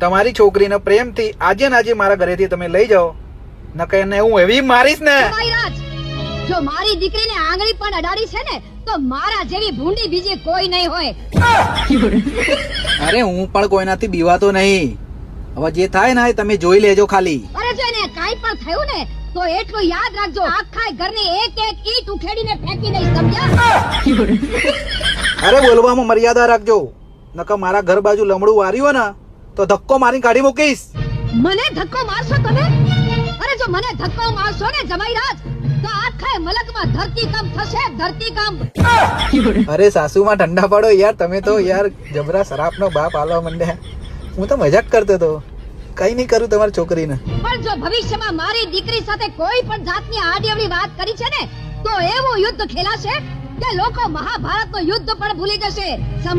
તમારી છોકરીને પ્રેમથી આજે ને આજે મારા ઘરેથી તમે લઈ જાઓ, નકર એને હું એવી મારીશ ને. જમાઈરાજ, જો મારી દીકરીને આંગળી પણ અડાડી છે ને તો મારા જેવી ભૂંડી બીજી કોઈ નહીં હોય. અરે હું પણ કોઈનાથી બીવાતો નહીં. હવે જે થાય ને એ તમે જોઈ લેજો ખાલી. અરે જો એને કાઈ પણ થયું ને તો એટલું યાદ રાખજો, આખા ઘરની એક એક ઈંટ ઉખેડીને ફેંકી દઈશ, સમજ્યા? અરે બોલવામાં મર્યાદા રાખજો, નકર મારા ઘર બાજુ લમડું વાર્યું ને તો ધક્કો મારી કાઢી મૂકીશ. મને ધક્કો મારશો તમે? અરે જો મને ધક્કો મારશો ને જમાઈરાજ તો આખા મલકમાં ધરતીકંપ થશે, ધરતીકંપ. અરે સાસુમાં ઠંડા પડો યાર, તમે તો યાર જબરા શરાબનો બાપ આલવા માંડ્યા. હું તો મજાક કરતો હતો, કઈ નહીં કરું તમારી છોકરીને. પણ જો ભવિષ્યમાં મારી દીકરી સાથે કોઈ પણ જાતની આડીઅવળી વાત કરી છે ને તો એવું યુદ્ધ ખેલાશે કે લોકો મહાભારતનું યુદ્ધ પણ ભૂલી જશે.